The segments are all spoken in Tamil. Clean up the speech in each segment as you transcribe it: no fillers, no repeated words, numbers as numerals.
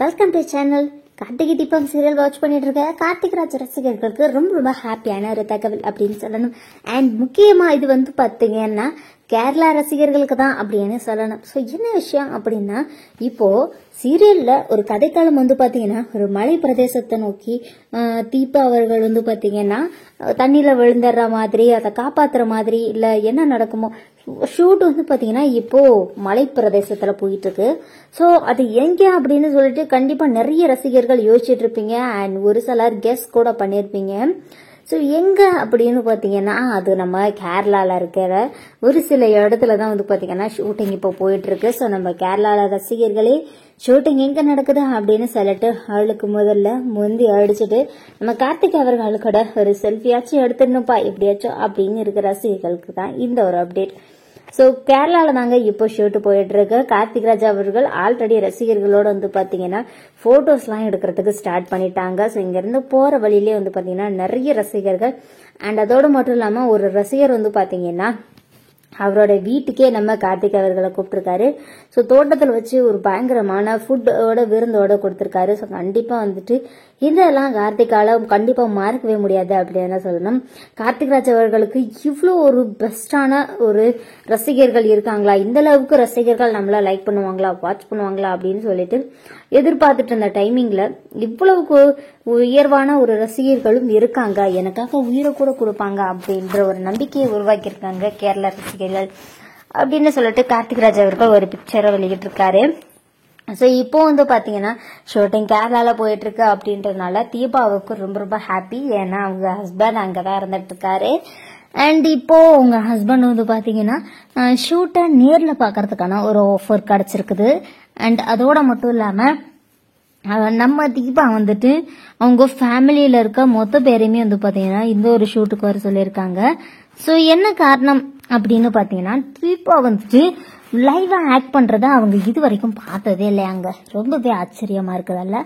Welcome to channel. Karthigai Deepam serial watch பண்ணிட்டு இருக்க கார்த்திக் ராஜ் ரசிகர்களுக்கு ரொம்ப ரொம்ப ஹாப்பியான ஒரு தகவல் அப்படின்னு சொல்லணும். அண்ட் முக்கியமா இது வந்து பாத்தீங்கன்னா கேரளா ரசிகர்களுக்கு தான் அப்படின்னு சொல்லணும். ஸோ என்ன விஷயம் அப்படின்னா, இப்போ சீரியல்ல ஒரு கதைக்காலம் வந்து பாத்தீங்கன்னா ஒரு மலை பிரதேசத்தை நோக்கி தீபா அவர்கள் வந்து பாத்தீங்கன்னா தண்ணியில விழுந்துடுற மாதிரி, அதை காப்பாத்துற மாதிரி, இல்ல என்ன நடக்குமோ ஷூட் வந்து பாத்தீங்கன்னா இப்போ மலை பிரதேசத்துல போயிட்டு இருக்கு. ஸோ அது எங்க அப்படின்னு சொல்லிட்டு கண்டிப்பா நிறைய ரசிகர்கள் யோசிச்சுட்டு இருப்பீங்க. அண்ட் ஒரு சிலர் கெஸ் கூட பண்ணிருப்பீங்க. ஸோ எங்க அப்படின்னு பாத்தீங்கன்னா அது நம்ம கேரளால இருக்கிற ஒரு சில இடத்துல தான் வந்து பாத்தீங்கன்னா ஷூட்டிங் இப்போ போயிட்டு இருக்கு. ஸோ நம்ம கேரளால ரசிகர்களே ஷூட்டிங் எங்க நடக்குது அப்படின்னு சொல்லிட்டு ஆளுக்கு முதல்ல முந்தி அடிச்சுட்டு நம்ம கார்த்திக் அவர்கள் கூட ஒரு செல்ஃபியாச்சும் எடுத்துடணும்ப்பா எப்படியாச்சும் அப்படின்னு இருக்கிற ரசிகர்களுக்கு தான் இந்த ஒரு அப்டேட். ஸோ கேரளால தாங்க இப்போ ஷூட் போயிட்டு இருக்கு. கார்த்திக் ராஜ் அவர்கள் ஆல்ரெடி ரசிகர்களோட வந்து பாத்தீங்கன்னா போட்டோஸ் எல்லாம் எடுக்கிறதுக்கு ஸ்டார்ட் பண்ணிட்டாங்க. ஸோ இங்க இருந்து போற வழியிலே வந்து பாத்தீங்கன்னா நிறைய ரசிகர்கள் அண்ட் அதோட மட்டும் இல்லாம ஒரு ரசிகர் வந்து பாத்தீங்கன்னா அவரோட வீட்டுக்கே நம்ம கார்த்திக் அவர்களை கூப்பிட்டுருக்காரு. ஸோ தோட்டத்தில் வச்சு ஒரு பயங்கரமான ஃபுட்டோட விருந்தோட கொடுத்துருக்காரு. ஸோ கண்டிப்பா வந்துட்டு இதெல்லாம் கார்த்திகால கண்டிப்பா மறக்கவே முடியாது அப்படின்னு சொல்லணும். கார்த்திக் ராஜ் அவர்களுக்கு இவ்வளோ ஒரு பெஸ்டான ஒரு ரசிகர்கள் இருக்காங்களா, இந்த அளவுக்கு ரசிகர்கள் நம்மள லைக் பண்ணுவாங்களா, வாட்ச் பண்ணுவாங்களா அப்படின்னு சொல்லிட்டு எதிர்பார்த்துட்டு இருந்த டைமிங்ல இவ்வளவுக்கு உயர்வான ஒரு ரசிகர்களும் இருக்காங்க, எனக்காக உயிரை கூட கொடுப்பாங்க அப்படின்ற ஒரு நம்பிக்கையை உருவாக்கியிருக்காங்க கேரளா ரசிகர்கள் அப்படின்னு சொல்லிட்டு கார்த்திக் ராஜ் அவர்கள் ஒரு பிக்சரை வெளியிட்டிருக்காரு. ஸோ இப்போ வந்து பாத்தீங்கன்னா ஷூட்டிங் கேரளால போயிட்டு இருக்கு அப்படின்றதுனால தீபாவுக்கு ரொம்ப ரொம்ப ஹாப்பி. ஏன்னா அவங்க ஹஸ்பண்ட் அங்கதான் இருந்துட்டு இருக்காரு. அண்ட் இப்போ உங்க ஹஸ்பண்ட் வந்து பாத்தீங்கன்னா ஷூட்டை நேர்ல பாக்குறதுக்கான ஒரு ஆஃபர் கிடைச்சிருக்குது. அண்ட் அதோட மட்டும் இல்லாம நம்ம தீபா வந்துட்டு அவங்க ஃபேமிலியில இருக்க மொத்த பேரையுமே வந்து பாத்தீங்கன்னா இந்த ஒரு ஷூட்டுக்கு வர சொல்லியிருக்காங்க. ஸோ என்ன காரணம் அப்படின்னு பாத்தீங்கன்னா தீபா வந்துட்டு லைவா ஆக்ட் பண்றத அவங்க இது வரைக்கும் பார்த்ததே இல்லையாங்க. ரொம்பவே ஆச்சரியமா இருக்குதல்ல.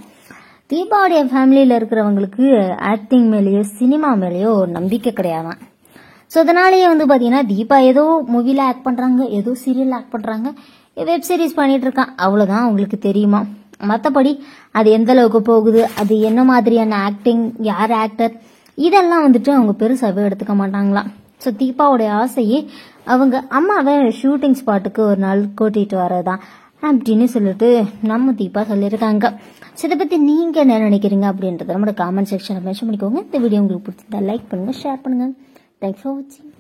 தீபாவுடைய ஃபேமிலியில இருக்கிறவங்களுக்கு ஆக்டிங் மேலேயோ சினிமா மேலேயோ ஒரு நம்பிக்கை கிடையாதான். ஸோ அதனாலேயே வந்து பாத்தீங்கன்னா தீபா ஏதோ மூவில ஆக்ட் பண்றாங்க, ஏதோ சீரியல் ஆக்ட் பண்றாங்க, வெப் சீரிஸ் பண்ணிட்டு இருக்கான், அவ்வளவுதான் அவங்களுக்கு தெரியுமா. மற்றபடி அது எந்த அளவுக்கு போகுது, அது என்ன மாதிரியான ஆக்டிங், யார் ஆக்டர், இதெல்லாம் வந்துட்டு அவங்க பெருசாவே எடுத்துக்க மாட்டாங்களாம். ஸோ தீபாவுடைய ஆசையே அவங்க அம்மாவை ஷூட்டிங் ஸ்பாட்டுக்கு ஒரு நாள் கூட்டிட்டு வரதான் அப்படின்னு சொல்லிட்டு நம்ம தீபா சொல்லியிருக்காங்க. ஸோ இதை பத்தி நீங்க என்ன நினைக்கிறீங்க அப்படின்றத நம்மளோட காமெண்ட் செக்ஷன்ல மென்ஷன் பண்ணிக்கோங்க. இந்த வீடியோ உங்களுக்கு பிடிச்சிருந்தா லைக் பண்ணுங்க, ஷேர் பண்ணுங்க. தேங்க்ஸ் ஃபார் வாட்சிங்.